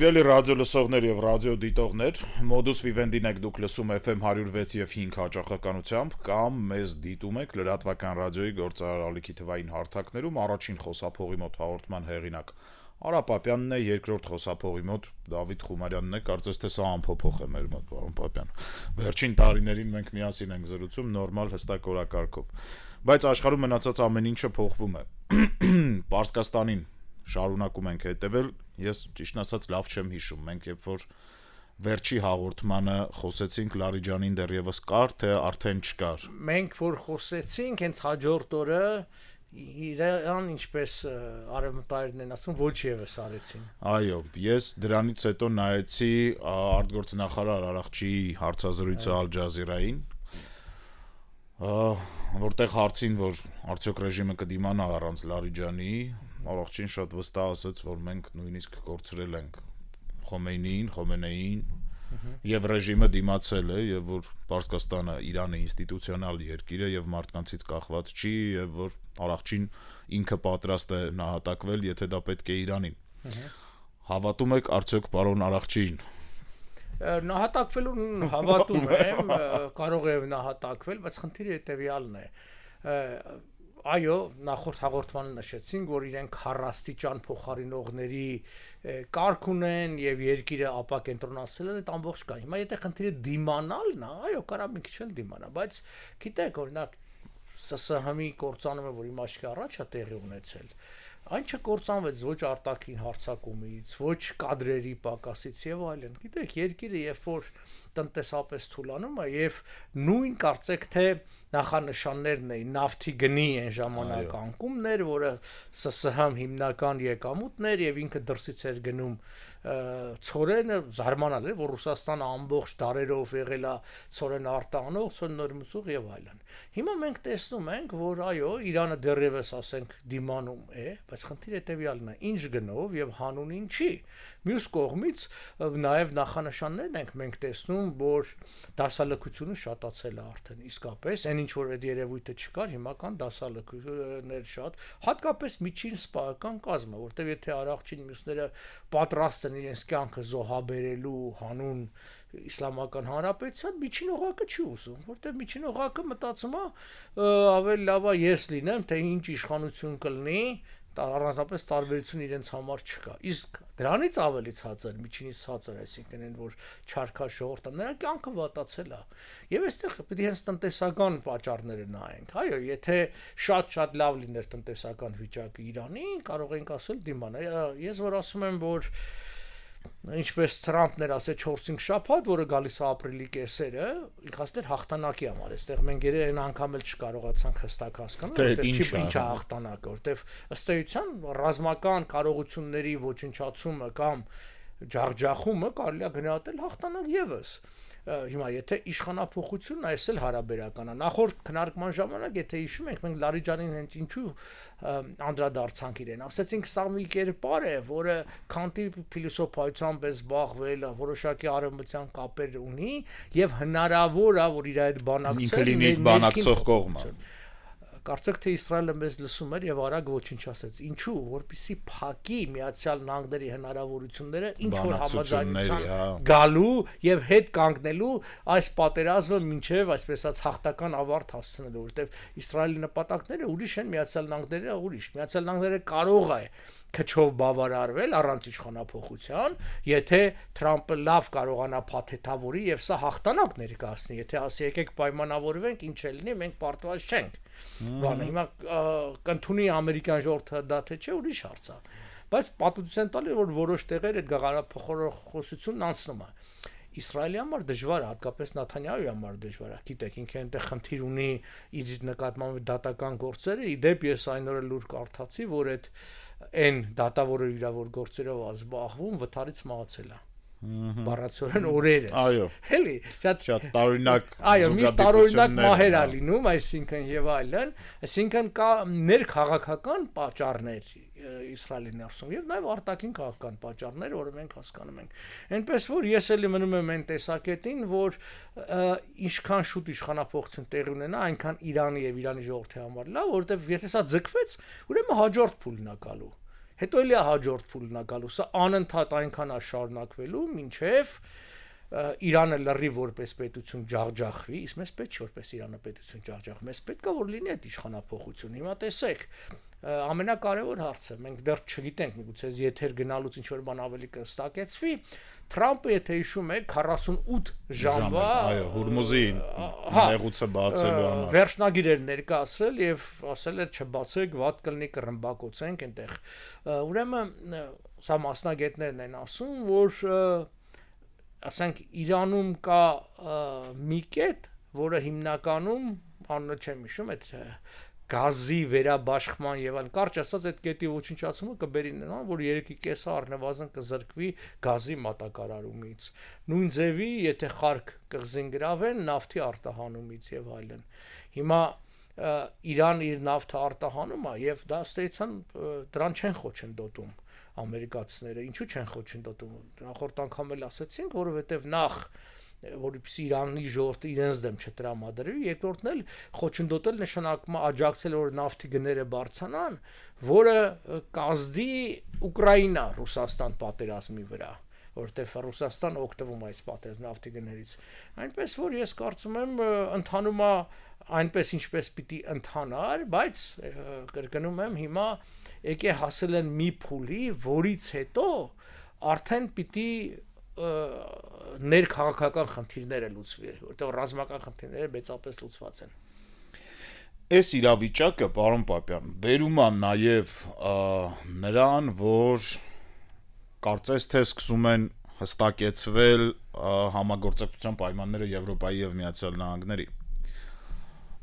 Սիրելի ռադիո լսողներ եւ ռադիո դիտողներ, Modus Vivendi-ն եք դուք լսում FM 106 եւ 5 հաճախականությամբ կամ մեզ դիտում եք լրատվական ռադիոյի գործարարալիքի թվային հարթակներում առաջին խոսափողի մոտ հաղորդման հեղինակ Արա Պապյանն է, երկրորդ խոսափողի մոտ Դավիթ Խումարյանն է, կարծես թե սա ամփոփող է մեր մոտ, պարոն Պապյան։ Վերջին տարիներին մենք միասին ենք զրուցում նորմալ հստակ օրակարգով, բայց աշխարհում մնացած ամեն ինչը փոխվում է։ Պարսկաստանին շարունակում ենք հետևել, ես ճիշտ ասած լավ չեմ հիշում, մենք երբ որ վերջի հաղորդմանը խոսեցինք Լարիջանին դեռևս կար, թե արդեն չկար։ Մենք որ խոսեցինք, հենց հաջորդ օրը իրան ինչպես արևմտայիններն են ասում, ոչ եւս արեցին։ Այո, ես դրանից հետո նայեցի արտգործնախարար Արարողջիի հարցազրույցը Ալ Ջազիրային, որտեղ հարցին, որ արդյոք ռեժիմը կդիմանա առանց Լարիջանի, Արարողջին շատ վստահ ասաց, որ մենք նույնիսկ կորցրել ենք Խոմեյնիին, եւ ռեժիմը դիմացել է, եւ որ Պարսկաստանը Իրանը ինստիտուցիոնալ երկիր է եւ մարդկանցից կախված չի, եւ որ Արարողջին ինքը պատրաստ է նահատակվել, եթե դա պետք է Իրանին։ Հավատում եք արդյոք պարոն Արարողջիին։ Նահատակվելուն հավատում եմ, կարող է նահատակվել, բայց խնդիրը հետեւյալն է։ Այո, նախորդ հաղորդմանը նշեցինք, որ իրենք հառաստիճան փոխարինողների կարգ ունեն եւ երկիրը ապակենտրոնացել են այդ ամբողջ կան։ Հիմա եթե խնդիրը դիմանալն է, այո, կարա մի քիչ էլ դիմանա, բայց գիտեք, օրինակ ՍՍՀ-ի կործանումը, որ իմ աչքի առաջ է տեղի ունեցել, այն չկործանվեց ոչ արտաքին հարձակումից, ոչ կադրերի պակասից եւ այլն։ Գիտեք, երկիրը երբ որ տնտեսապես թուլանում է եւ նույն կարծեք թե նախանշաններն էին նավթի գնի այն ժամանակ անկումներ, որը ՍՍՀ-ն հիմնական եկամուտներ եւ ինքը դրսից էր գնում ցորենը զարմանալ էր, որ Ռուսաստանը ամբողջ դարերով եղել է ցորեն արտանող, ցորեն նորմուսող եւ այլն։ Հիմա մենք տեսնում ենք, որ այո, Իրանը դեռևս ասենք դիմանում է, բայց խնդիրը հետեւյալն է, ինչ գնով եւ հանունին չի։ Մյուս կողմից նաեւ նախանշաններն ենք մենք տեսնում, որ դասալքությունը շատացել է արդեն իսկապես, այն ինչ որ այդ երևույթը չկար, հիմա կան դասալքներ շատ, հատկապես միջին սպայական կազմը, որտեղ եթե Արարողջին մյուսները պատրաստ են իրենց կյանքը զոհաբերելու հանուն Իսլամական Հանրապետության, միջին օղակը չի ուզում, որտեղ միջին օղակը մտածում է ավելի լավ է ես լինեմ, թե ինչ իշխանություն կլինի, առանձնապես տարբերություն իրենց համար չկա։ Իսկ դրանից ավելի ցածր, միջինից ցածր, այսինքն այն որ չարքա ժողովուրդը, նրա կյանքը վատացել է։ Եվ այստեղ պետք է հենց տնտեսական պատճառները նայենք։ Այո, եթե շատ լավ լիներ տնտեսական վիճակը Իրանի, կարող ենք ասել դիմանա։ Ես որ ասում եմ, որ ինչպես Թրամփն էր ասել 4-5 շաբաթ, որը գալիս է ապրիլի կեսերը, ինքնասեր հաղթանակի համար, այստեղ մենք երեն անգամ էլ չկարողացանք հստակ հասկանալ, որտեղ ինչ է հաղթանակը, որտեղ ըստ էության ռազմական կարողությունների ոչնչացումը կամ ջախջախումը կարելի է գնահատել հաղթանակ եւս։ Հիմա եթե իշխանափոխությունն այս էլ հարաբերական է, նախորդ քննարկման ժամանակ եթե հիշում եք, մենք Լարիջանին հենց ինչու անդրադարձանք իրեն, ասացինք սա մի կերպար է, որը քանտի փիլիսոփայությամբ է զբաղվել, որոշակի արևմտյան կապեր ունի եւ հնարավոր է, որ իր այդ բանակցող կողմը Կարծեք թե Իսրայելը մեզ լսում էր եւ արագ ոչնչացեց։ Ինչու, որպեսզի փակի Միացյալ Նահանգների հնարավորությունները ինչ որ համաձայնության գալու եւ հետ կանգնելու այս պատերազմը մինչեւ այսպես ասած հաղթական ավարտ հասցնելու, որտեւ Իսրայելի նպատակները ուրիշ են, Միացյալ Նահանգները ուրիշ։ Միացյալ Նահանգները կարող է քչով բավարարվել առանց իշխանափոխության, եթե Թրամփը լավ կարողանա փաթեթավորի եւ սա հաղթանակ ներկայացնի, եթե ասի եկեք պայմանավորվենք, ինչ է լինի, մենք պարտված չենք։ Բանը հիմա կընդունի ամերիկյան ժողովուրդը դա թե չէ, ուրիշ հարց է։ Բայց պատմության տալի որ որոշ տեղեր այդ գաղափարախոսությունն անցնում է։ Իսրայելի համար դժվար է, հատկապես Նաթանյահուի համար դժվար է։ Գիտեք, ինքը այնտեղ խնդիր ունի իր նկատմամբ դատական գործերը, իդեպ ես այն օրը լուր կարդացի, որ այն դատավորը իրավոր գործերով զբաղվում վթարից մահացել է։ Բառացիորեն օրեր է։ Այո։ Էլի, շատ տարօրինակ այո, միշտ տարօրինակ մահեր է լինում, այսինքն եւ այլն, այսինքն կա ներքաղաքական պատճառներ Իսրայելի ներսում եւ նաեւ արտաքին քաղաքական պատճառներ, որը մենք հասկանում ենք։ Այնպես որ ես էլի մնում եմ այն տեսակետին, որ ինչքան շուտ իշխանափոխություն տեղի ունենա, այնքան Իրանի եւ Իրանի ժողովրդի համար լավ, որովհետեւ եթե սա ձգվեց, ուրեմն հաջորդ փուլն է գալու։ Հետո էլի հաջորդ փուլն է գալու, սա անընդհատ այնքան է շարունակվելու, մինչև Իրանը լրի որպես պետություն ջախջախվի, իսկ մեզ պետք չէ որպես Իրանը պետություն ջախջախ, մեզ պետք է որ լինի այդ իշխանափոխություն։ Հիմա տեսեք, ամենակարևոր հարցը, մենք դեռ չգիտենք, միգուցե եթեր գնալուց ինչ որ բան ավելի կստակեցվի, Թրամփը, եթե հիշում եք, 48 ժամվա, այո, Հուրմուզի նեղուցը բացելու համար վերջնագիր էր ներկայացել եւ ասել էր չբացեք, վատ կլինի կռմբակոծենք այնտեղ։ Ուրեմն սա մասնագետներն են ասում, որ ասենք Իրանում կա մի կետ, որը հիմնականում անունը չեմ հիշում, այդ գազի վերաբաշխման եւ այլն, կարճ ասած այդ կետի ոչնչացումը կբերի նրան, որ 3.5 առնվազն կզրկվի գազի մատակարարումից։ Նույն ձևի, եթե խարկ կղզին գրավեն, նավթի արտահանումից եւ այլն։ Հիմա Իրան իր նավթը արտահանում է եւ դա ստեցան դրան չեն խոչընդոտում ամերիկացիները, ինչու չեն խոչընդոտում։ Նախորդ անգամ էլ ասացինք, որովհետեւ նախ որպեսզի Իրանի ժողովուրդը իրենց դեմ չտրամադրվի, երկրորդն էլ խոչընդոտել նշանակում է աջակցել, որ նավթի գները բարձրանան, որը կազդի Ուկրաինա Ռուսաստան պատերազմի վրա, որտեղ Ռուսաստանը օգտվում է այս պատերազմի նավթի գներից։ Այնպես որ ես կարծում եմ ընթանում է այնպես ինչպես պիտի ընթանար, բայց կրկնում եմ հիմա եկե հասել են մի փուլի, որից հետո արդեն պիտի ներքաղաքական խնդիրները լուծվի, որտեղ ռազմական խնդիրները մեծապես լուծված են։ Այս իրավիճակը, պարոն Պապյան, բերում է նաև նրան, որ կարծես թե սկսում են հստակեցվել համագործակցության պայմանները Եվրոպայի եւ Միացյալ Նահանգների։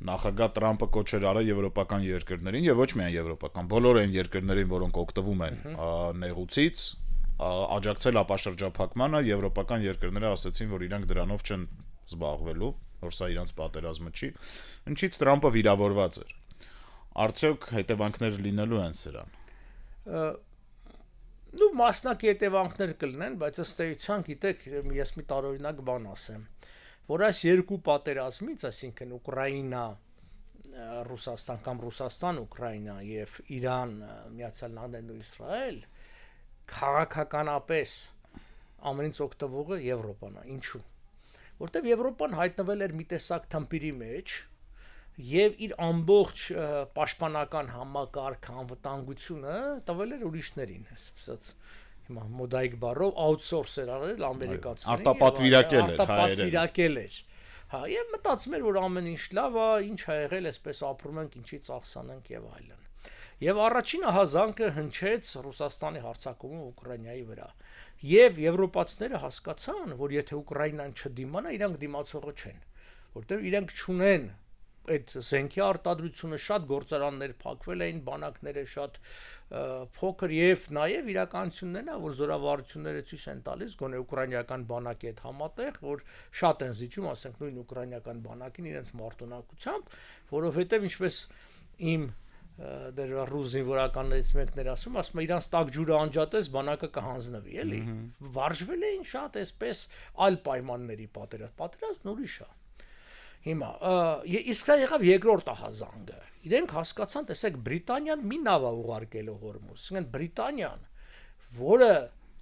Նախագահ Տրամփը կոչեր արել եվրոպական երկրներին եւ ոչ միայն եվրոպական, բոլոր այն երկրներին, որոնք օգտվում են նեղուցից, աջակցել ապաշրջափակմանը, եվրոպական երկրները ասացին, որ իրանք դրանով չեն զբաղվելու, որ սա իրանց պատերազմը չի, ինչից Տրամփը վիրավորված էր։ Արդյոք հետևանքներ լինելու են սրան։ Նու մասնակի հետևանքներ կլինեն, բայց ըստ էության, գիտեք, ես մի տարօրինակ բան ասեմ, որ այս երկու պատերազմից, այսինքն Ուկրաինա, Ռուսաստան կամ Ռուսաստան-Ուկրաինա եւ Իրան, Միացյալ Նահանգներն ու Իսրայել, քաղաքականապես ամենից օգտվողը Եվրոպան է։ Ինչու՞։ Որտեւ Եվրոպան հայտնվել էր մի տեսակ թմբիրի մեջ եւ իր ամբողջ պաշտպանական համակարգ անվտանգությունը տվել էր ուրիշներին, ասած հիմա մոդայիկ բառով outsource էր արել ամերիկացիներին, արտապատվիրակել էր։ Հա, եւ մտածում էր, որ ամեն ինչ լավ է, ինչ ա եղել, այսպես ապրում ենք, ինչից ծախսանենք եւ այլն։ Եվ առաջին ահազանգը հնչեց Ռուսաստանի հարձակումը Ուկրաինայի վրա։ Եվ եվրոպացիները հասկացան, որ եթե Ուկրաինան չդիմանա, իրանք դիմացողը չեն, որտեղ իրանք չունեն այդ զենքի արտադրությունը, շատ գործարաններ փակվել էին, բանակները շատ փոքր եւ նաեւ իրականությունն է, որ զորավարությունները ցույց են տալիս գոնե ուկրաինական բանակի հետ համատեղ, որ շատ են զիջում, ասենք նույն ուկրաինական բանակին իրենց մարտունակությամբ, որովհետեւ ինչպես իմ դեր ռուս զինվորականներից մեկն էր ասում, իրանց տակ ջուրը անջատես, բանակը կհանձնվի, էլի։ Վարժվել էին շատ այսպես այլ պայմանների պատերազմն ուրիշ է։ Հիմա իսկ սա եղավ երկրորդ ահազանգը։ Իրենք հասկացան, տեսեք, Բրիտանիան մի նավ է ուղարկել Հորմուզ, ասենք Բրիտանիան, որը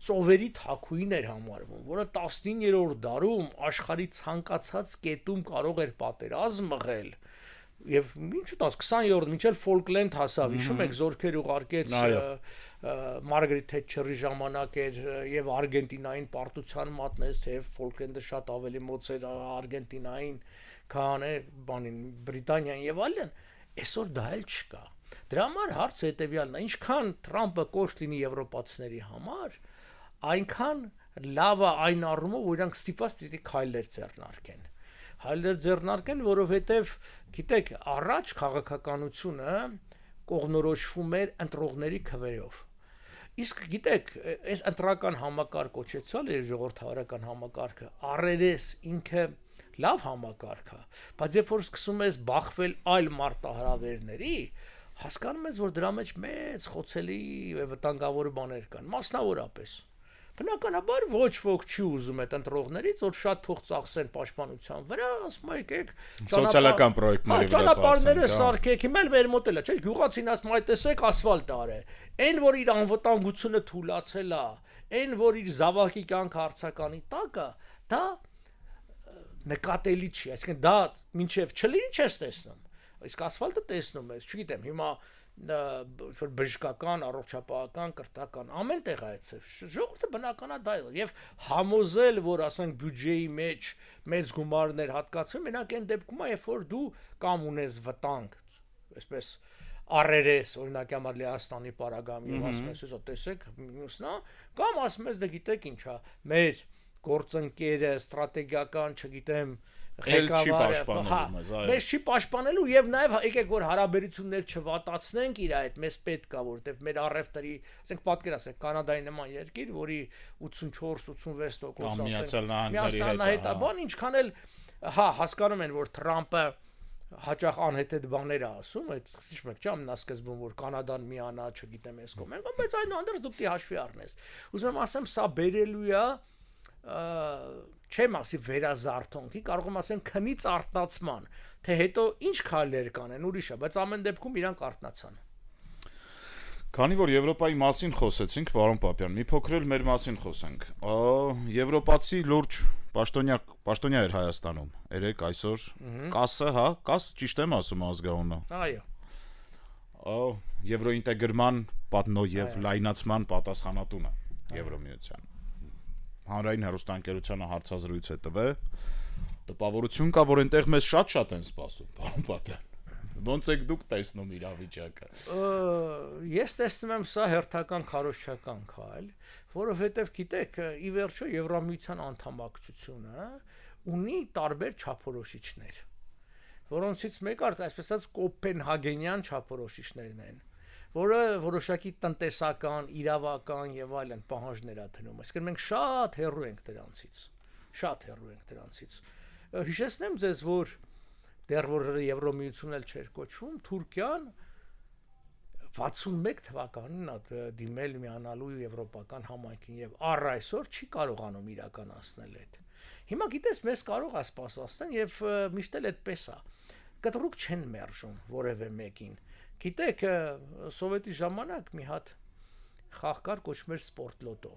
ծովերի թաքուին էր համարվում, որը 19-րդ դարում աշխարհի ցանկացած կետում կարող էր պատերազմ մղել, եւ ինչ ուտած 20-րդ մինչել Ֆոլկլենդ հասավ, հիշում եք, զորքեր ուղարկեց Մարգարետ Թետչերի ժամանակ էր եւ Արգենտինային պարտության մատնեց, թե Ֆոլկլենդը շատ ավելի մոց էր Արգենտինային, քան է բանին Բրիտանիան եւ այլն, այսօր դա էլ չկա։ Դրա համար հարցը հետեւյալն է, ինչքան Թրամփը կոշտ լինի եվրոպացիների համար, այնքան լավ է այն առումով, որ իրանք ստիպված պիտի քայլեր ձեռնարկեն։ Հայլեր ձեռնարկեն, որովհետև գիտեք, առաջ քաղաքականությունը կողնորոշվում էր ընտրողների քվերով։ Իսկ գիտեք, այս ընտրական համակարգ կոչեցալ է ժողովրդավարական համակարգը, առերես ինքը լավ համակարգ է, բայց երբ որ սկսում ես բախվել այլ մարտահրավերների, հասկանում ես, որ դրա մեջ մեծ խոցելի եւ վտանգավոր բաներ կան, մասնավորապես Բնականաբար ոչ ոք չի ուզում այդ ընտրողներից, որ շատ փող ծախսեն պաշտպանության վրա, ասում եկեք սոցիալական պրոյեկտների վրա ճանապարհները սարքեք, հիմա էլ մեր մոտ էլ է, չէ՞, գյուղացին ասում այ տեսեք ասֆալտ արե։ Այն որ իր անվտանգությունը թույլացել է, այն որ իր զավակի կյանքը հարցականի տակ է, դա նկատելի չի, այսինքն դա մինչև չլինի չես տեսնում։ Իսկ ասֆալտը տեսնում ես, չգիտեմ, հիմա որ բժշկական, առողջապահական, կրթական ամեն տեղ այցև ժողովուրդը բնականա դա է եւ համոզել որ ասենք բյուջեի մեջ մեծ գումարներ հատկացվում մենակ այն դեպքում է երբ որ դու կամ ունես վտանգ այսպես առերես օրինակ համար Լեհաստանի պարագայում եւ ասում ես հեսա տեսեք մյուսնա կամ ասում ես դե գիտեք ինչա մեր գործընկերը ստրատեգիական չգիտեմ ղեկավարը մեզ չի պաշտպանելու եւ նաեւ եկեք որ հարաբերություններ չվատացնենք իր այդ մեզ պետք է որովհետեւ մեր առևտրի ասենք պատկերացրեք կանադայի նման երկիր որի 84-86% Միացյալ Նահանգների հետ բան ինչքան էլ հա հասկանում են որ Թրամփը հաճախ անհետ բաներ է ասում այդ հիշում եք չէ՞ ամենասկզբում որ կանադան միանա չգիտեմ ես կողմ բայց այնուհանդերձ դու պետք է հաշվի առնես ուզում եմ ասեմ սա բերելու է չեմ ասի վերազարթոնքի կարող եմ ասեմ քնից արտնացման թե հետո ինչ քայլեր կանեն ուրիշ է բայց ամեն դեպքում իրանք արտնացան Քանի որ Եվրոպայի մասին խոսեցինք պարոն Պապյան մի փոքր էլ մեր մասին խոսենք եվրոպացի լուրջ պաշտոնյա էր Հայաստանում երեք այսօր կասը հա կաս ճիշտ եմ ասում ազգանունը այո եվրոինտեգրման եւ լայնացման պատասխանատունը Եվրոմիության հանրային հեռուստաընկերությանը հարցազրույց է տվել տպավորություն կա որ այնտեղ մեզ շատ են սպասում պարոն Պապյան ոնց եք դուք տեսնում իրավիճակը ես տեսնում եմ սա հերթական քարոզչական քայլ որովհետև գիտեք ի վերջո Եվրամիության անդամակցությունը ունի տարբեր չափորոշիչներ որոնցից մեկը այսպես ասած կոպենհագենյան չափորոշիչներն են որը որոշակի տնտեսական, իրավական եւ այլն պահանջներ է դնում։ Այսինքն մենք շատ հեռու ենք դրանցից։ Հիշեցնեմ ձեզ, որ դեռ որ Եվրոմիությունն էլ չէր կոչվում, Թուրքիան 61 թվականին դիմել միանալու եվրոպական համայնքին եւ առ այսօր չի կարողանում իրականացնել այդ։ Հիմա գիտես, մեզ կարող է սպասացնել եւ միշտ էլ այդպես է։ Կտրուկ չեն մերժում որևէ մեկին։ Գիտեք, սովետի ժամանակ մի հատ խաղ կար կոչվում էր սպորտ լոտո։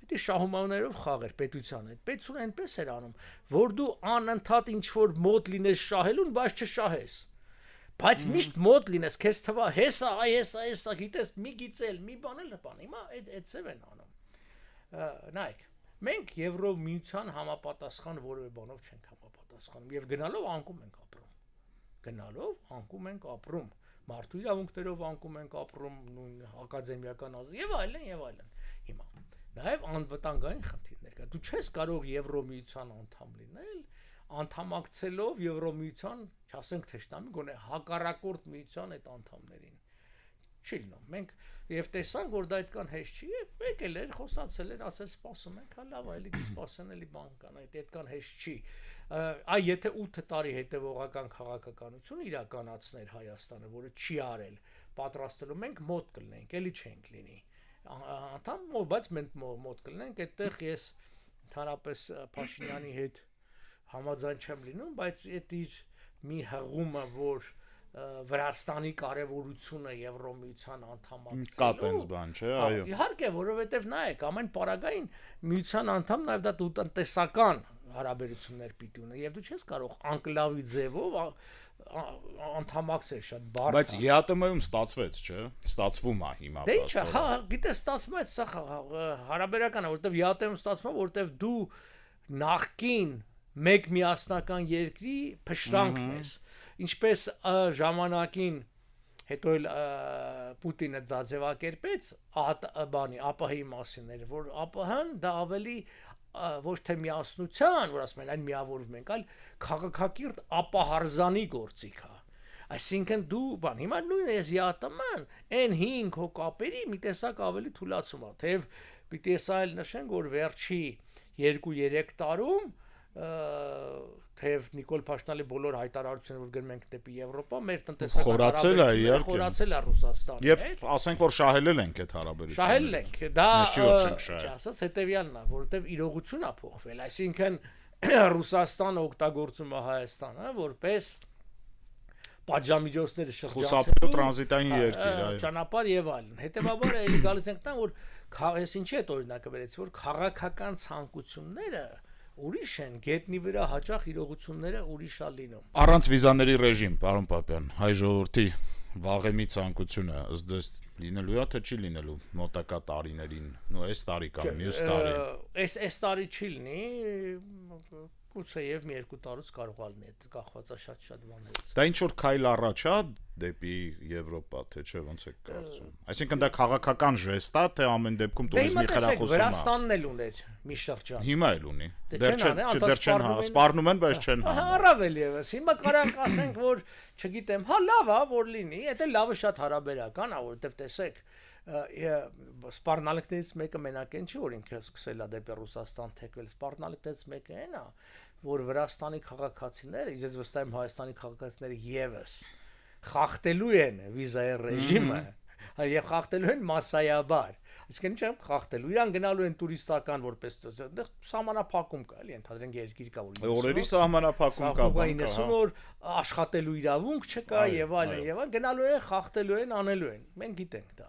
Դա շահումաներով խաղ էր պետության հետ։ Պետությունը այնպես էր անում, որ դու անընդհատ ինչ որ մոտ լինես շահելուն, բայց չշահես։ Բայց միշտ մոտ լինես, քեզ թվա հեսա, հեսա, գիտես, մի գիծել, մի բանել բան։ Հիմա այդ ծև են անում։ Նայեք, մենք Եվրոմիության համապատասխան որևէ բանով չենք համապատասխանում եւ գնալով անկում ենք ապրում։ Մարդու իրավունքներով անկում ենք ապրում նույն ակադեմիական եւ այլն հիմա նաեւ անվտանգային խնդիրներ կա դու չես կարող Եվրոմիության անդամ լինել անդամակցելով Եվրոմիության չասենք թշնամի գոնե հակառակորդ միության այդ անդամներին չի լինում մենք եւ տեսանք որ դա այդքան հեշտ չի եկել էր խոսացել էր ասել սպասում ենք հա լավ այլի սպասեն էլի բան կան այդ այդքան հեշտ չի այ եթե 8 տարի հետևողական քաղաքականություն իրականացներ Հայաստանը, որը չի արել, պատրաստելու մենք մոտ կլինենք, էլի չենք լինի։ Անդամ բայց մենք մոտ կլինենք, այդտեղ ես ընդհանրապես Փաշինյանի հետ համաձայն չեմ լինում, բայց այդ իր մի հղումը, որ Վրաստանի կարևորությունը Եվրոմիության անդամակցելու կա տենց բան, չէ, այո։ Իհարկե, որովհետև նայեք, ամեն պարագային միության անդամ նաև դա տնտեսական հարաբերություններ պիտի ունի եւ դու չես կարող անկլավի ձևով անդամակցել շատ բարդ բայց ԵԱՏՄ-ում ստացվեց չէ ստացվում է հիմա դե ի՞նչ հա գիտես ստացվում է սա հարաբերական է որովհետեւ ԵԱՏՄ-ում ստացվում է որովհետեւ դու նախքին մեկ միասնական երկրի փշրանքն ես ինչպես ժամանակին հետո էլ Պուտինը ձաձևակերպեց բանի ԱՊՀ-ի մասին էր որ ԱՊՀ-ն դա ավելի ոչ թե միասնության, որ ասում են այն միավորվում ենք, այլ քաղաքակիրթ ապահարզանի գործիք է։ Այսինքն դու բան, հիմա նույնը ես ԵԱՏՄ-ն, այն 5 հո կապերի մի տեսակ ավելի թուլացում է, թեև պիտի ես այլ նշենք, որ վերջի 2-3 տարում թեև Նիկոլ Փաշինյանի բոլոր հայտարարությունները որ գնում ենք դեպի Եվրոպա, մեր տնտեսական խորացել է իհարկե, խորացել է Ռուսաստանի եւ հետ։ ասենք որ շահելել ենք այդ հարաբերությունները։ Շահել ենք, դա շահել։ չասած հետեւյալն է, որովհետեւ իրողությունն է փոխվել, այսինքն Ռուսաստանը օգտագործում է Հայաստանը որպես պատժամիջոցները շրջանցելու տրանզիտային երկիր, այո, ճանապարհ եւ այլն։ Հետեւաբար էլի գալիս ենք տան, որ ես ինչի հետ օրինակը վերեցի, որ քաղաքական ցանկությունները ուրիշ են, գետնի վրա հաճախ իրողությունները ուրիշ է լինում։ Առանց վիզաների ռեժիմ, պարոն Պապյան, հայ ժողովրդի վաղեմի ցանկությունը ըստ ձեզ լինելու է թե չի լինելու մոտակա տարիներին, այս տարի կամ մյուս տարի։ Այս տարի չի լինի, գուցե եւ մի երկու տարուց կարող է լինի, կախված է շատ բաներից։ Դա ինչ որ քայլ առաջ է դեպի Եվրոպա, թե չէ, ոնց է կարծում։ Այսինքն դա քաղաքական ժեստ է, թե ամեն դեպքում տուրիզմի խրախուսում է։ Վրաստանն էլ ուներ մի շրջան։ Հիմա էլ ունի։ Դեռ չեն, սպառնում են, բայց չեն հանում։ Առավել եւս։ Հիմա կարանք ասենք, որ չգիտեմ, հա լավ է, որ լինի, դա լավը շատ հարաբերական է, որովհետեւ տեսեք, սպառնալիքներից մեկը մենակ այն չի, որ ինքը սկսել է դեպի Ռուսաստան թեքվել, սպառնալիքներից մեկը այն է, որ Վրաստանի քաղաքացիները, ես վստահ եմ Հայաստանի քաղաքացիները եւս խախտելու են վիզայի ռեժիմը, եւ խախտելու են massայաբար։ Այսինքն ինչ եմ խախտելու, իրան գնալու են տուրիստական որպես այդտեղ սահմանափակում կա, էլի ընդհանրեն երկիր կա, որ օրերի սահմանափակում կա, 90 օր աշխատելու իրավունք չկա եւ այլն, գնալու են, խախտելու են, անելու են։ Մենք գիտենք դա։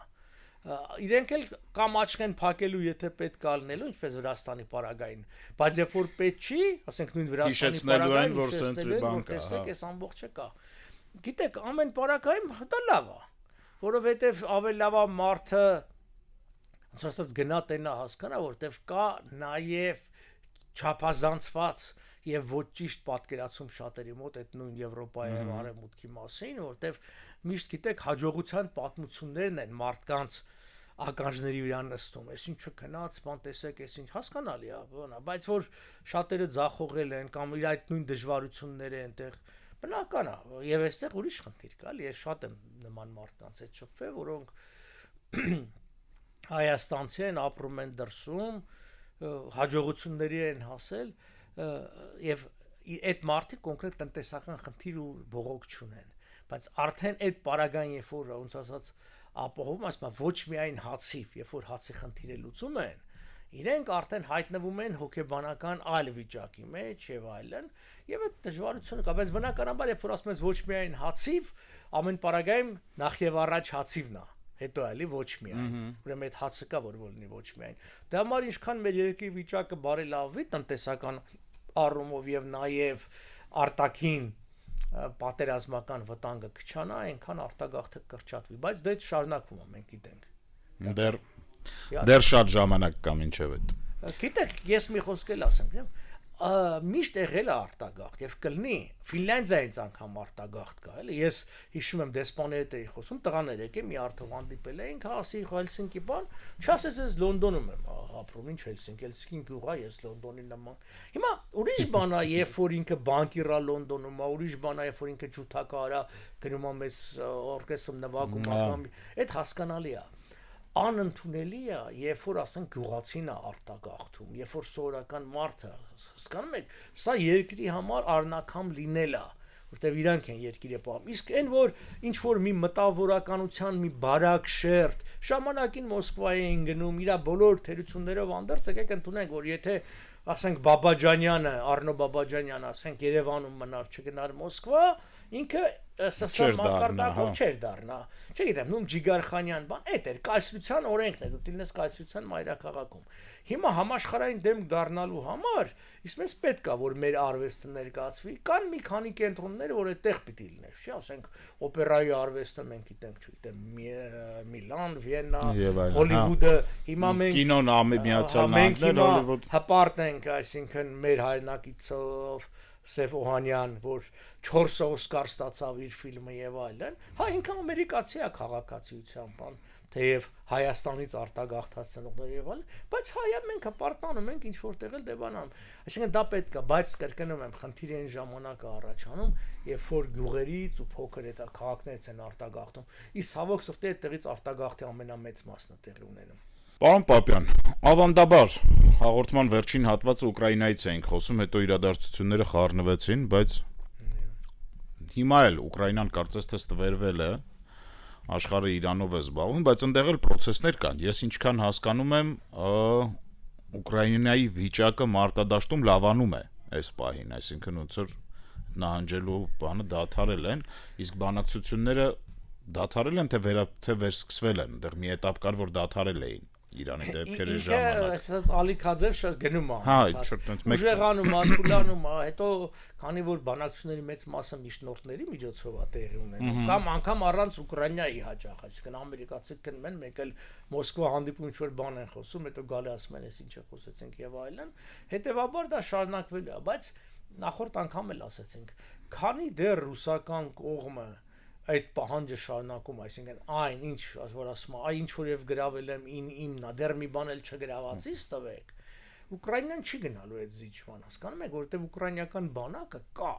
Իրենք էլ կամ աչք են փակելու, եթե պետք է լինելու, ինչպես Վրաստանի պարագային, բայց երբ որ պետք չի, ասենք նույն Վրաստանի պարագային, որ սենցրի բան կա, տեսեք, այս ամբողջը կա։ Գիտեք, ամեն պարագայում դա լավ է, որովհետև ավելի լավ է մարդը ոնց ասած գնա տենա հասկանա, որովհետև կա նաև չափազանցված եւ ոչ ճիշտ պատկերացում շատերի մոտ այդ նույն Եվրոպայի եւ Արևմուտքի մասին, որովհետև միշտ գիտեք հաջողության պատմություններն են մարդկանց ականջների վրա նստում, այս ինչը քնած, բան տեսեք, այս ինչ հասկանալի է, բանա, բայց որ շատերը ձախողել են կամ իր այդ նույն դժվարությունները այնտեղ բնական է, եւ այստեղ ուրիշ խնդիր կա, ես շատ եմ նման մարդկանց հետ շփվել, որոնք հայաստանցի են, ապրում են դրսում, հաջողությունների են հասել եւ այդ մարդիկ կոնկրետ տնտեսական խնդիր ու բողոք չունեն, բայց արդեն այդ պարագան երբ որ ոնց ասած ապահովում ասում ոչ միայն հացիվ, երբ որ հացի խնդիրը լուծում են, իրենք արդեն հայտնվում են հոգեբանական այլ վիճակի մեջ եւ այլն, եւ այդ դժվարությունը կա, բայց բնականաբար երբ որ ասում ես ոչ միայն հացիվ, ամեն պարագայում նախ եւ առաջ հացիվն է, հետո էլի ոչ միայն, ուրեմն այդ հացը կա որ լինի ոչ միայն։ Դա համար ինչքան մեր երկրի վիճակը բարելավվի տնտեսական առումով եւ նաեւ արտաքին պատերազմական վտանգը կչանա, այնքան արտագաղթը կրճատվի, բայց դա շարունակվում է, մենք գիտենք։ Դեռ շատ ժամանակ կա մինչև այդ։ Գիտեք, ես մի խոսք էլ ասեմ, միշտ եղել է արտագաղթ եւ կլինի Ֆինլանդիայից անգամ արտագաղթ կա, էլի ես հիշում եմ դեսպանի հետ էի խոսում, տղաներ եկել մի արդով հանդիպել էինք, ասի Հելսինկի բան, չասես ես Լոնդոնում եմ ապրում, ինչ Հելսինկի գյուղ է, ես Լոնդոնի նման։ Հիմա ուրիշ բան է, երբ որ ինքը բանկիր է Լոնդոնում, ուրիշ բան է, երբ որ ինքը ջութակար է, գնում է մեծ օրկեստրում նվագում, այդ հասկանալի է։ Անընդունելի է, երբ որ ասենք գյուղացին է արտագաղթում, երբ որ սովորական մարդը, հասկանում եք, սա երկրի համար առնակամ լինել է, որտեղ իրանք են երկիրը պահում։ Իսկ այն որ ինչ որ մի մտավորականության մի բարակ շերտ ժամանակին Մոսկվայի էին գնում, իր բոլոր թերություններով անդրց եկեք ընդունենք, որ եթե ասենք Բաբաջանյանը, Արնո Բաբաջանյանը, ասենք Երևանում մնար, չգնար Մոսկվա, ինքը սա մակարդակով չէր դառնա։ Չգիտեմ, նույն Ջիգարխանյան բան, այդ էր կայսրության օրենքն է, դու դիլնես կայսրության մայրաքաղաքում։ Հիմա համաշխարհային դեմ դառնալու համար իսկ մեզ պետք է որ մեր արվեստը ներկայացվի, կան մի քանի կենտրոններ, որ այդտեղ պիտի լինեն, չէ՞, ասենք օպերայի արվեստը մենք գիտենք, չգիտեմ, Միլան, Վիեննա, Հոլիվուդը, հիմա մենք կինոն Միացյալ Նահանգներ, Հոլիվուդ հպարտ ենք, այսինքն մեր հայրենակիցով Սև Օհանյան, որ 4 Օսկար ստացավ իր ֆիլմը եւ այլն, հա ինքն ամերիկացի է քաղաքացիությամբ, թեև Հայաստանից արտագաղթած ծնողներ եւ այլն, բայց հայա մենք հպարտանում ենք ինչ որտեղ էլ դեբանանում։ Այսինքն դա պետք է, բայց կրկնում եմ, խնդիրի այն ժամանակը առաջանում, երբ որ գյուղերից ու փոքր այդ քաղաքներից են արտագաղթում։ Իսկ ցավոք սրտի այդտեղից արտագաղթի ամենամեծ մասն է տեղի ունենում։ Պարոն Պապյան, ավանդաբար հաղորդման վերջին հատվածը Ուկրաինայից էինք խոսում, հետո իրադարձությունները խառնվեցին, բայց հիմա էլ Ուկրաինան կարծես թե ստվերվել է, աշխարհը Իրանով է զբաղվում, բայց ընդեղ էլ process-ներ կան։ Ես ինչքան հասկանում եմ, Ուկրաինայի վիճակը մարտադաշտում լավանում է այս պահին, այսինքն ոնց որ նահանջելու բանը դադարել են, իսկ բանակցությունները դադարել են թե վերսկսվել են, այնտեղ մի էտապ կար, որ դադարել էին Իրանի դեպքերի ժամանակ։ Այսպես Ալիքաձև գնում է։ Հա, շուտ մեկ ուժեղանում, աշուլանում է, հետո քանի որ բանակցությունների մեծ մասը միջնորդների միջոցով է տեղի ունենում, կամ անգամ առանց Ուկրաինայի հաճախ, այսինքն ամերիկացիք գնում են, մեկ էլ Մոսկվա հանդիպում ինչ-որ բան են խոսում, հետո գալի ասում են, այս ինչը խոսեցինք եւ այլն, հետեւաբար դա շարունակվելու է, բայց նախորդ անգամ էլ ասացինք, քանի դեռ ռուսական կողմը այդ պահանջը շարունակում, այսինքն այն ինչ որ ասում է, ինչ որ եւ գրավել եմ իմն է, դեռ մի բան էլ չգրավացից տվեք։ Ուկրաինան չի գնալու այդ զիջման, հասկանում եք, որովհետեւ ուկրաինական բանակը կա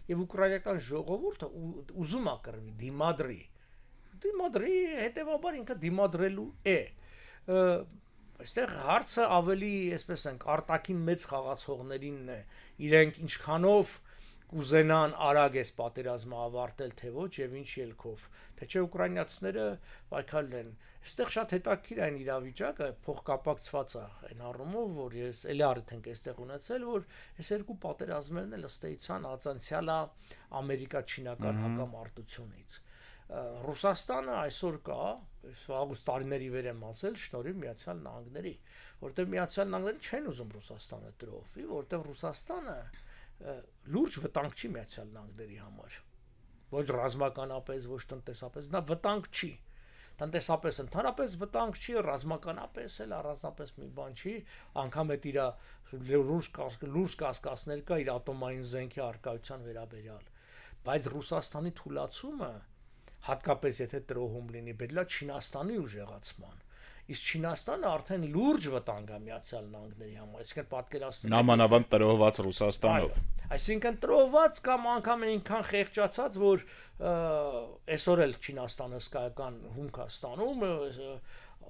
եւ ուկրաինական ժողովուրդը ուզում է կռվի, դիմադրի, հետեւաբար ինքը դիմադրելու է։ Այստեղ հարցը ավելի, այսպես ենք, արտաքին մեծ խաղացողներինն է, իրենք ինչքանով կուզենան արագ էս պատերազմը ավարտել, թե ոչ եւ ինչ ելքով, թե չէ ուկրաինացիները պայքարել են։ Այստեղ շատ հետաքրքիր այն իրավիճակը փոխկապակցված է այն առումով, որ ես էլի արդեն այստեղ ունեցել, որ այս երկու պատերազմներն էլ ըստ էության ածանցյալ է ամերիկա-չինական հակամարտությունից։ Ռուսաստանը այսօր կա, վաղուց տարիների վեր եմ ասել, շնորհիվ Միացյալ Նահանգների, որտեղ Միացյալ Նահանգները չեն ուզում Ռուսաստանը տրոհվի, որտեղ Ռուսաստանը լուրջ վտանգ չի Միացյալ Նահանգների համար, ոչ ռազմականապես, ոչ տնտեսապես, դա վտանգ չի, տնտեսապես ընդհանրապես վտանգ չի, ռազմականապես էլ առանձնապես մի բան չի, անգամ այդ իր լուրջ կասկածներ կա իր ատոմային զենքի առկայության վերաբերյալ, բայց Ռուսաստանի թուլացումը, հատկապես եթե տրոհում լինի, բերել է Չինաստանի ուժեղացման, իսկ Չինաստանը արդեն լուրջ վտանգ է Միացյալ Նահանգների համար, այսինքն պատկերացնում նամանավանդ տրոհված Ռուսաստանով։ Այսինքն տրոհված կամ անգամ այնքան խեղճացած, որ այսօր էլ Չինաստանը հսկայական հումք է ստանում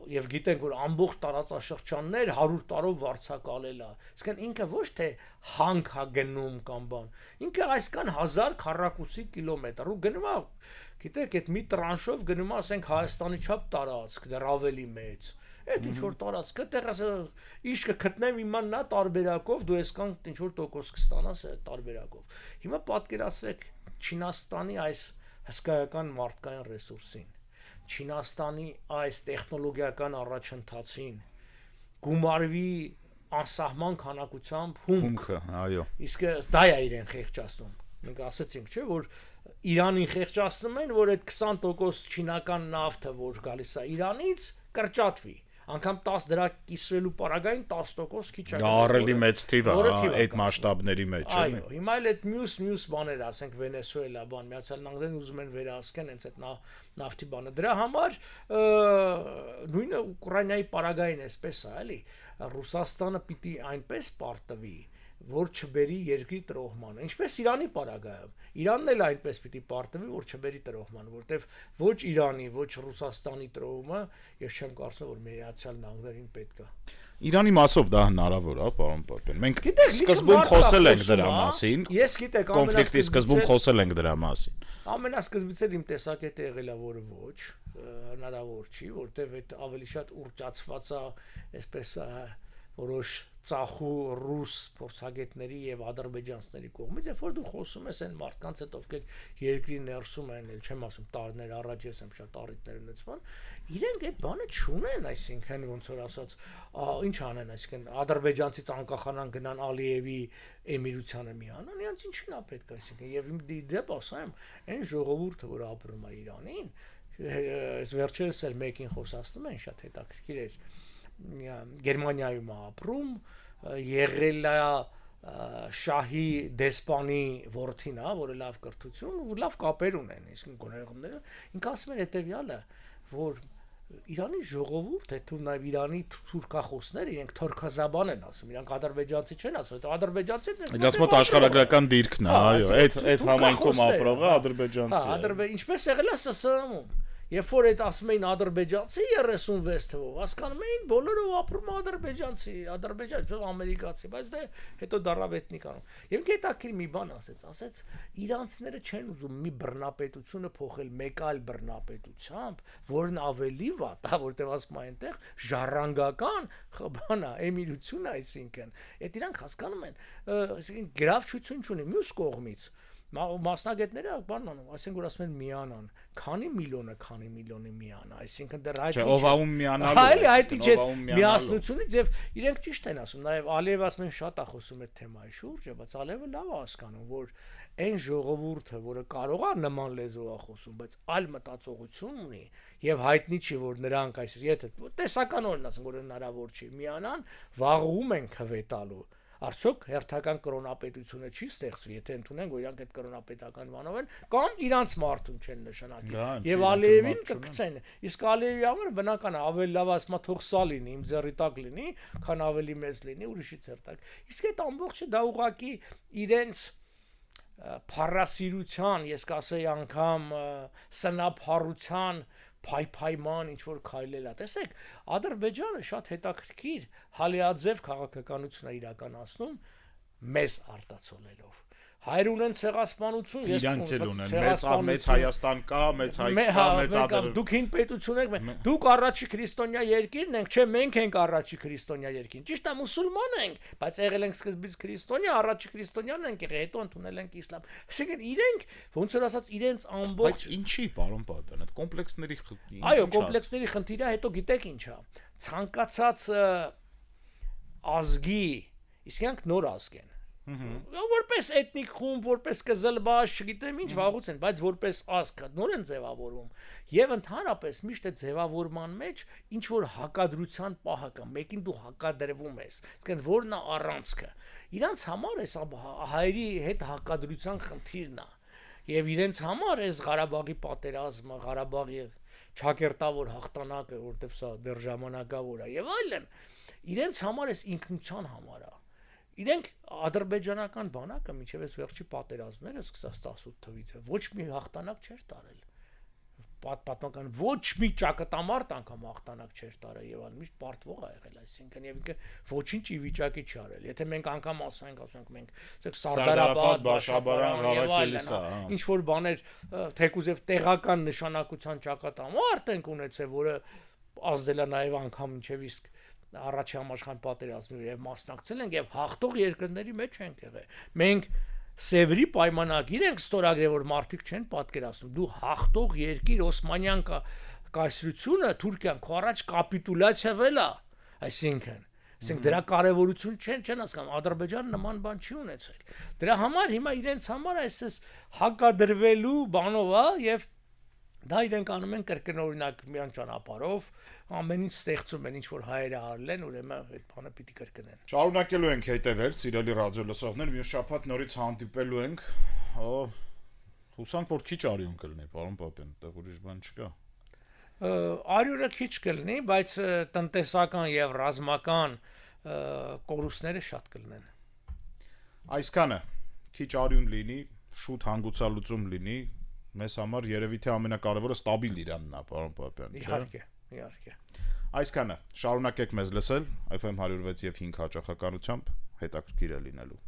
եւ գիտենք, որ ամբողջ տարածաշրջաններ 100 տարով վարձակալել է։ Իսկն ինքը ոչ թե հանք է գնում կամ բան, ինքը այսքան 1000 քառակուսի կիլոմետր ու գնում է, գիտեք, այդ մի տրանշով գնում է, ասենք Հայաստանի չափ տարածք, դեռ ավելի մեծ։ Այդ ինչ որ տարածքը տեղը ինչ կգտնեմ իմանա տարբերակով, դու այսքան ինչ որ տոկոս կստանաս այդ տարբերակով։ Հիմա պատկերացրեք Չինաստանի այս հսկայական մարդկային ռեսուրսին, Չինաստանի այս տեխնոլոգիական առաջընթացին, գումարվի անսահման քանակությամբ հումքը, այո։ Իսկ դա է իրեն խեղճացնում։ Մենք ասացինք, չէ, որ Իրանին խեղճացնում են, որ այդ 20% չինական նավթը, որ գալիս է Իրանից, կրճատվի։ Անկամ 10 դրա կիսվելու պարագային 10% քիչ է։ Դա առելի մեծ թիվ է այդ մասշտաբների մեջ, չէ՞։ Այո, հիմա էլ այդ մյուս բաները, ասենք Վենեսուելա, բան, Միացյալ Նահանգներն ուզում են վերահսկեն հենց այդ նավթի բանը։ Դրա համար նույնը Ուկրաինայի պարագային էսպես է, էլի։ Ռուսաստանը պիտի այնպես պարտվի, որ չբերի երկրի տրոհմանը, ինչպես Իրանի պարագայում։ Իրանն էլ այնպես պիտի պարտվի, որ չբերի տրոհմանը, որտեվ ոչ Իրանի, ոչ Ռուսաստանի տրոհումը, ես չեմ կարծում, որ Միացյալ Նահանգներին պետք է։ Իրանի մասով դա հնարավոր է, պարոն Պապյան։ Մենք սկզբում խոսել ենք դրա մասին։ Ես գիտեք, կոնֆլիկտի սկզբում խոսել ենք դրա մասին։ Ամենասկզբից էլ իմ տեսակետը եղել է, որ ոչ, հնարավոր չի, որտեվ այդ ավելի շատ ուռճացված է, այսպես որոշ ծախու ռուս փորձագետների եւ ադրբեջանցիների կողմից, երբ որ դու խոսում ես այն մարդկանց հետ, ովքեր երկրի ներսում են, էլ չեմ ասում տարիներ առաջ ես եմ շատ առիթներ ունեցման, իրենք այդ բանը չունեն, այսինքն ոնց որ ասած, ինչ անեն, այսինքն ադրբեջանցից անկախանան գնան Ալիևի էմիրությանը միանան, իրանց ինչին է պետք, այսինքն եւ իմ դեպ ասեմ, այն ժողովուրդը, որ ապրում է Իրանին, այս վերջերս էլ մեկին խոսացնում են, շատ հետաքրքիր էր Գերմանիայում ապրում, եղել է շահի դեսպանի որդին, որը լավ կրթություն ու լավ կապեր ունեն, իսկ գոնեղումները, ինքը ասում էր հետևյալը, որ Իրանի ժողովուրդը, թվում նաև Իրանի թուրքախոսներ, իրենք թուրքազաբան են ասում, իրանք ադրբեջանցի չեն ասում, ադրբեջանցիներն են։ Իրաց մոտ աշխարհագրական դիրքն է, այո, այդ համայնքում ապրողը ադրբեջանցի է։ Ինչպես եղել է ՍՍՀ-ում։ Երբ որ այդ ասում էին ադրբեջանցի 36 թվով, հասկանում էին բոլորով ապրում ադրբեջանցի, ադրբեջան, ամերիկացի, բայց դե հետո դարավ էթնիկ անում։ Եվ ինքը հետաքրիր մի բան ասեց, իրանցիները չեն ուզում մի բռնապետությունը փոխել մեկ այլ բռնապետությամբ, որն ավելի վատ է, որտեղ ասում են այնտեղ ժառանգական բանա, էմիրություն, այսինքն, այդ իրանք հասկանում են, այսինքն գրավչություն չունի մյուս կողմից մասնագետները բան անում, այսինքն որ ասում են միանան, քանի միլիոնի միանա, այսինքն դեռ հայտնի չէ։ Ով անում միանալու։ Այլ հայտնի չէ միասնությունից եւ իրենք ճիշտ են ասում, նաեւ Ալիևը ասում են շատ է խոսում այդ թեմայի շուրջը, բայց Ալիևը լավ է հասկանում, որ այն ժողովուրդը, որը կարող է նման լեզվով է խոսում, բայց այլ մտածողություն ունի եւ հայտնի չի, որ նրանք այս եթե տեսականորեն ասեմ, որ հնարավոր չի միանան, վաղում են քվետալու։ Արդյոք հերթական կրոնապետությունը չի ստեղծվի, եթե ընդունենք, որ իրանք այդ կրոնապետական բանով են, կամ իրանց մարդուն չեն նշանակի։ Եվ Ալիևին կգցեն։ Իսկ Ալիևի համար բնական է, ավելի լավ ասма թող սա լինի, իմ ձեռի տակ լինի, քան ավելի մեծ լինի ուրիշի ձեռ տակ։ Իսկ այդ ամբողջը դա ուղղակի իրենց փառասիրության, ես կասեի անգամ սնափառության փայփայման ինչ որ քայլել է։ Տեսեք, Ադրբեջանը շատ հետաքրքիր հալիաձև քաղաքականություն է իրականացնում մեզ արտացոլելով։ Հայր ունեն ցեղասպանություն, ես ունեն մեծ Հայաստան կա, մեծ Հայ կա, մեծ Ադրբեջան։ Դուք հին պետություն եք, դուք առաջի քրիստոնյա երկիրն եք, չէ, մենք ենք առաջի քրիստոնյա երկիրն։ Ճիշտ է, մուսուլման ենք, բայց եղել ենք սկզբից քրիստոնյա, առաջի քրիստոնյան ենք եղել, հետո ընդունել ենք իսլամ։ Այսինքն իրենք ոնց որ ասած իրենց ամբողջ Բայց ինչի, պարոն Պապյան, այդ կոմպլեքսների Այո, կոմպլեքսների խնդիրը հետո գիտեք ինչ է։ Ցանկացած ազգի, իսկ իրանք նոր ազգ են։ Որպես էթնիկ խումբ, որպես կզլբաշ, չգիտեմ ինչ վաղուց են, բայց որպես ազգ նոր են ձևավորվում եւ ընդհանրապես միշտ այդ ձևավորման մեջ ինչ որ հակադրության պահ կա, մեկին դու հակադրվում ես, այսինքն որն է առանցքը։ Իրանց համար էս հայերի հետ հակադրության խնդիրն է եւ իրենց համար էս Ղարաբաղի պատերազմը, Ղարաբաղի ճակերտավոր հաղթանակը, որտեվ սա դեռ ժամանակավոր է եւ այլն, իրենց համար էս ինքնության համար է։ Իրենք ադրբեջանական բանակը մինչև այս վերջի պատերազմները սկսած 18 թվից ոչ մի հաղթանակ չէր տարել։ Պատմական ոչ մի ճակատամարտ անգամ հաղթանակ չէր տարել եւ այլ միշտ պարտվող ա եղել, այսինքն եւ ինքը ոչինչ ի վիճակի չի արել։ Եթե մենք անգամ ասենք մենք Սարդարաբադ, Բաշաբարան, Ղարաքելիսա, ինչ որ բաներ թեկուզ եւ տեղական նշանակության ճակատամարտ ենք ունեցել, որը ազդել է նաեւ անգամ մինչև իսկ առաջի համաշխարհային պատերազմի եւ մասնակցել ենք եւ հաղթող երկրների մեջ ենք եղել։ Մենք Սևրի պայմանագիր ենք ստորագրել, որ մարդիկ չեն պատկերացնում։ Դու հաղթող երկիր Օսմանյան կայսրությունը Թուրքիան քո առաջ կապիտուլյացիա վելա, այսինքն դրա կարևորություն չեն հասկանում։ Ադրբեջանը նման բան չի ունեցել։ Դրա համար հիմա իրենց համար այսպես հակադրվելու բանով է եւ դա իրենք անում են կրկնօրինակ միան ճանապարհով, ամեն ինչ ստեղծում են, ինչ որ հայերը արել են, ուրեմն այդ բանը պիտի կրկնեն։ Շարունակելու ենք հետևել, սիրելի ռադիո լսողներ, մյուս շաբաթ նորից հանդիպելու ենք։ Հուսանք, որ քիչ արյուն կլինի, պարոն Պապյան, այդտեղ ուրիշ բան չկա։ Արյունը քիչ կլինի, բայց տնտեսական եւ ռազմական կորուստները շատ կլինեն։ Այսքանը քիչ արյուն լինի, շուտ հանգուցալուծում լինի, մեզ համար երևի թե ամենակարևորը ստաբիլ Իրանն է, պարոն Պապյան, չէ՞։ Իհարկե։ Այսքանը շարունակեք մեզ լսել FM 106 եւ 5 հաճախականությամբ հետաքրքիր է լինելու։